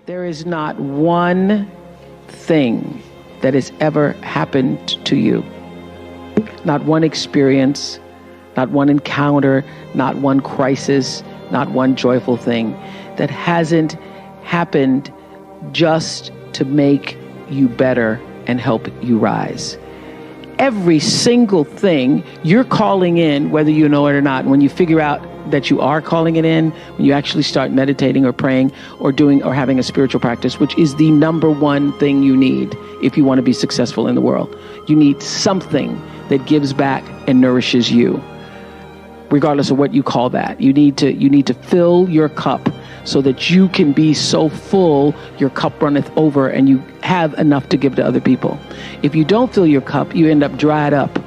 There is not one thing that has ever happened to you, not one experience, not one encounter, not one crisis, not one joyful thing that hasn't happened just to make you better and help you rise. Every single thing you're calling in, whether you know it or not, when you figure out that you are calling it in, when you actually start meditating or praying or doing or having a spiritual practice, which is the number one thing you need if you want to be successful in the world. You need something that gives back and nourishes you, regardless of what you call that. You need to fill your cup so that you can be so full your cup runneth over and you have enough to give to other people. If you don't fill your cup, you end up dried up.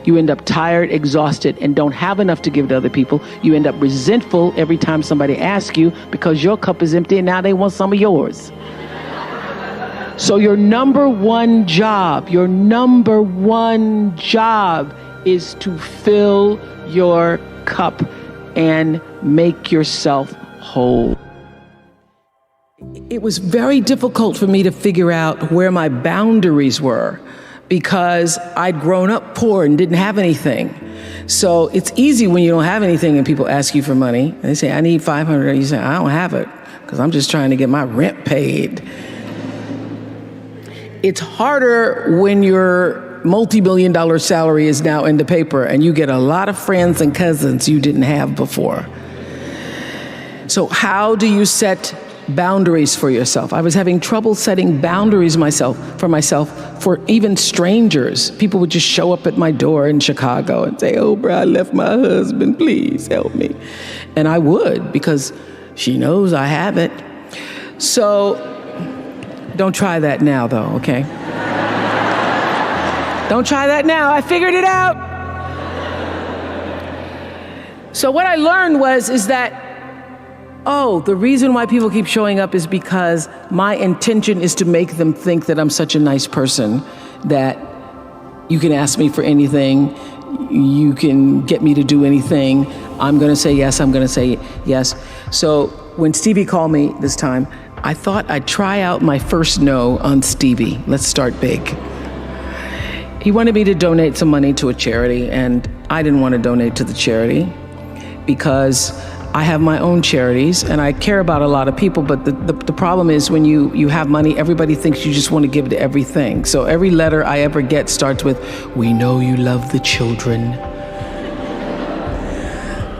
You end up tired, exhausted, and don't have enough to give to other people. You end up resentful every time somebody asks you because your cup is empty and now they want some of yours. So your number one job is to fill your cup and make yourself whole. It was very difficult for me to figure out where my boundaries were because I'd grown up poor and didn't have anything. So it's easy when you don't have anything and people ask you for money. And they say, I need $500. You say, I don't have it because I'm just trying to get my rent paid. It's harder when your multi-million-dollar salary is now in the paper and you get a lot of friends and cousins you didn't have before. So how do you set boundaries for yourself? I was having trouble setting boundaries for myself for even strangers. People would just show up at my door in Chicago and say, Oprah, I left my husband, please help me. And I would, because she knows I have it. So don't try that now though, okay? Don't try that now, I figured it out. So what I learned is that the reason why people keep showing up is because my intention is to make them think that I'm such a nice person that you can ask me for anything, you can get me to do anything, I'm gonna say yes, I'm gonna say yes. So when Stevie called me this time, I thought I'd try out my first no on Stevie. Let's start big. He wanted me to donate some money to a charity, and I didn't want to donate to the charity because I have my own charities and I care about a lot of people, but the problem is when you have money, everybody thinks you just want to give to everything. So every letter I ever get starts with, we know you love the children.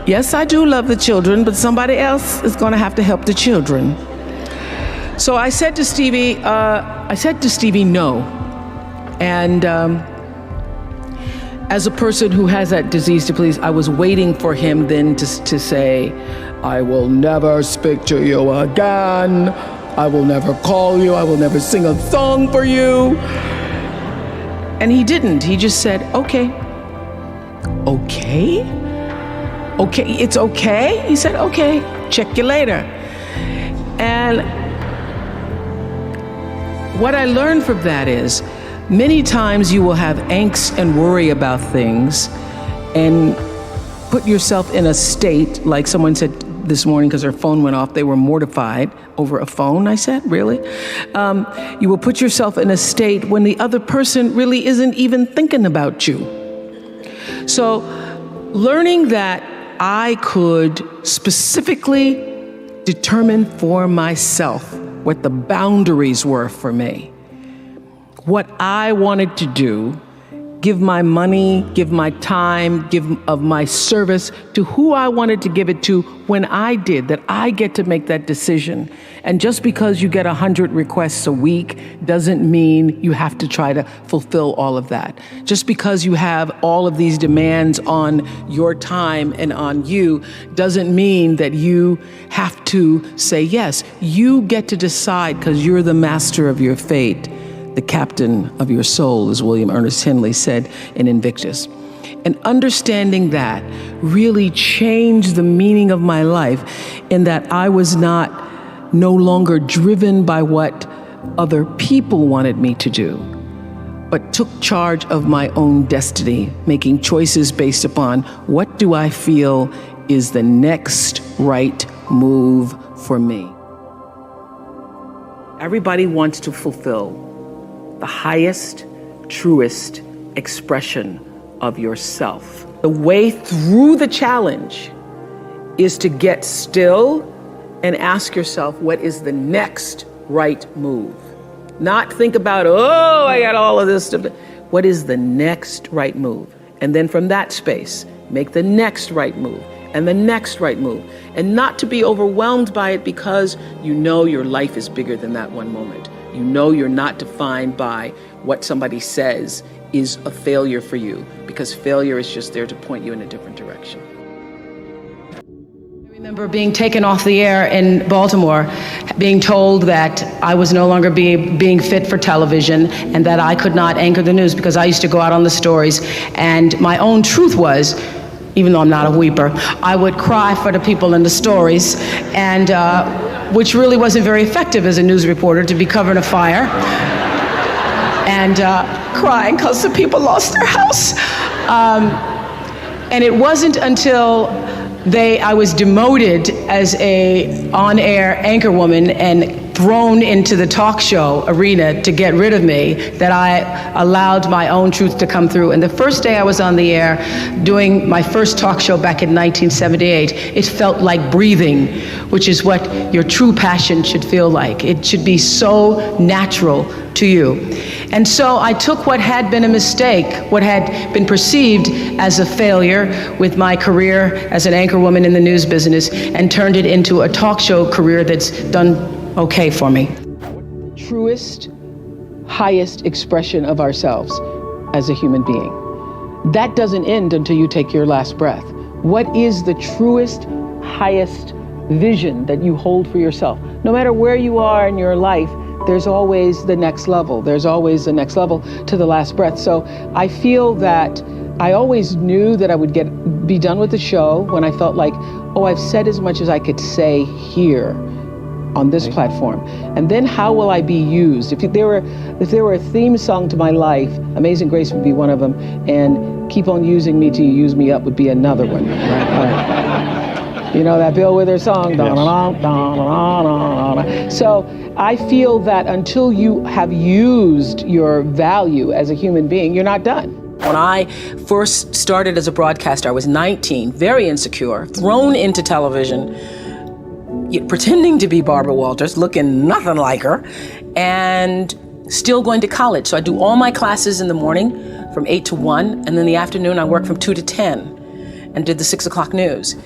Yes, I do love the children, but somebody else is going to have to help the children. So I said to Stevie, no. And as a person who has that disease to please, I was waiting for him then to say, I will never speak to you again. I will never call you. I will never sing a song for you. And he didn't. He just said, okay. Okay? Okay, it's okay? He said, okay, check you later. And what I learned from that is, many times you will have angst and worry about things and put yourself in a state, like someone said this morning because their phone went off, they were mortified over a phone. I said, really? You will put yourself in a state when the other person really isn't even thinking about you. So learning that I could specifically determine for myself what the boundaries were for me, what I wanted to do, give my money, give my time, give of my service to who I wanted to give it to when I did, that I get to make that decision. And just because you get 100 requests a week doesn't mean you have to try to fulfill all of that. Just because you have all of these demands on your time and on you doesn't mean that you have to say yes. You get to decide because you're the master of your fate. The captain of your soul, as William Ernest Henley said in Invictus. And understanding that really changed the meaning of my life in that I was no longer driven by what other people wanted me to do, but took charge of my own destiny, making choices based upon what do I feel is the next right move for me. Everybody wants to fulfill the highest, truest expression of yourself. The way through the challenge is to get still and ask yourself, what is the next right move? Not think about, oh, I got all of this stuff. What is the next right move? And then from that space, make the next right move and the next right move. And not to be overwhelmed by it, because you know your life is bigger than that one moment. You know you're not defined by what somebody says is a failure for you, because failure is just there to point you in a different direction. I remember being taken off the air in Baltimore, being told that I was no longer being fit for television and that I could not anchor the news because I used to go out on the stories. And my own truth was, even though I'm not a weeper, I would cry for the people in the stories, and which really wasn't very effective as a news reporter, to be covering a fire and crying because the people lost their house. And it wasn't until I was demoted as a on-air anchor woman and thrown into the talk show arena to get rid of me, that I allowed my own truth to come through. And the first day I was on the air doing my first talk show back in 1978, it felt like breathing, which is what your true passion should feel like. It should be so natural to you. And so I took what had been a mistake, what had been perceived as a failure with my career as an anchor woman in the news business, and turned it into a talk show career that's done okay for me. Truest, highest expression of ourselves as a human being. That doesn't end until you take your last breath. What is the truest, highest vision that you hold for yourself? No matter where you are in your life, there's always the next level. There's always the next level to the last breath. So I feel that I always knew that I would be done with the show when I felt like, oh, I've said as much as I could say here on this platform. And then how will I be used? If there were a theme song to my life, Amazing Grace would be one of them, and Keep On Using Me Till You Use Me Up would be another one. Right? You know that Bill Withers song? Yes. So I feel that until you have used your value as a human being, you're not done. When I first started as a broadcaster, I was 19, very insecure, thrown into television, pretending to be Barbara Walters, looking nothing like her, and still going to college. So I do all my classes in the morning from 8 to 1, and then in the afternoon I work from 2 to 10 and did the 6 o'clock news.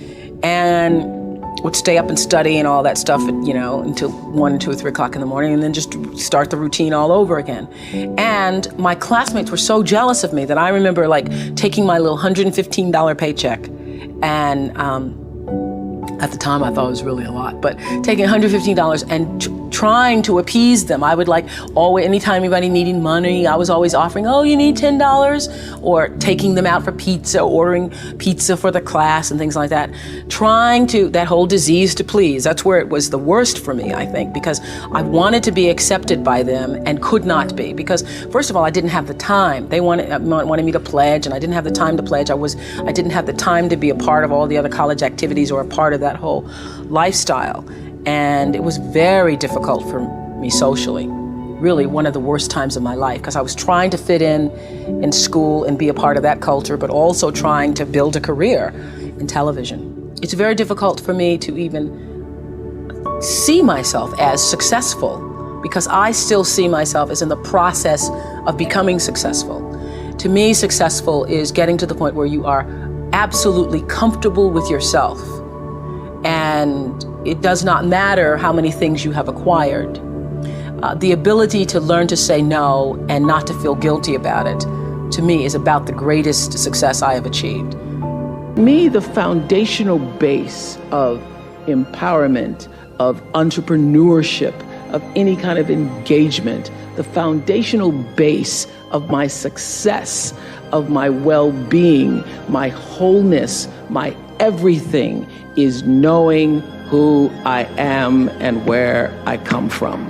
And would stay up and study and all that stuff, until 1, 2, or 3 o'clock in the morning, and then just start the routine all over again. And my classmates were so jealous of me that I remember taking my little $115 paycheck, and at the time I thought it was really a lot, but taking $115 and trying to appease them. I would always, anytime anybody needed money, I was always offering, oh, you need $10, or taking them out for pizza, ordering pizza for the class and things like that. Trying to, that whole disease to please, that's where it was the worst for me, I think, because I wanted to be accepted by them and could not be, because first of all, I didn't have the time. They wanted me to pledge, and I didn't have the time to pledge. I didn't have the time to be a part of all the other college activities or a part of that whole lifestyle. And it was very difficult for me socially, really one of the worst times of my life, because I was trying to fit in school and be a part of that culture, but also trying to build a career in television. It's very difficult for me to even see myself as successful, because I still see myself as in the process of becoming successful. To me, successful is getting to the point where you are absolutely comfortable with yourself, and it does not matter how many things you have acquired. The ability to learn to say no and not to feel guilty about it, to me, is about the greatest success I have achieved. Me, the foundational base of empowerment, of entrepreneurship, of any kind of engagement, the foundational base of my success, of my well-being, my wholeness, my everything, is knowing who I am and where I come from.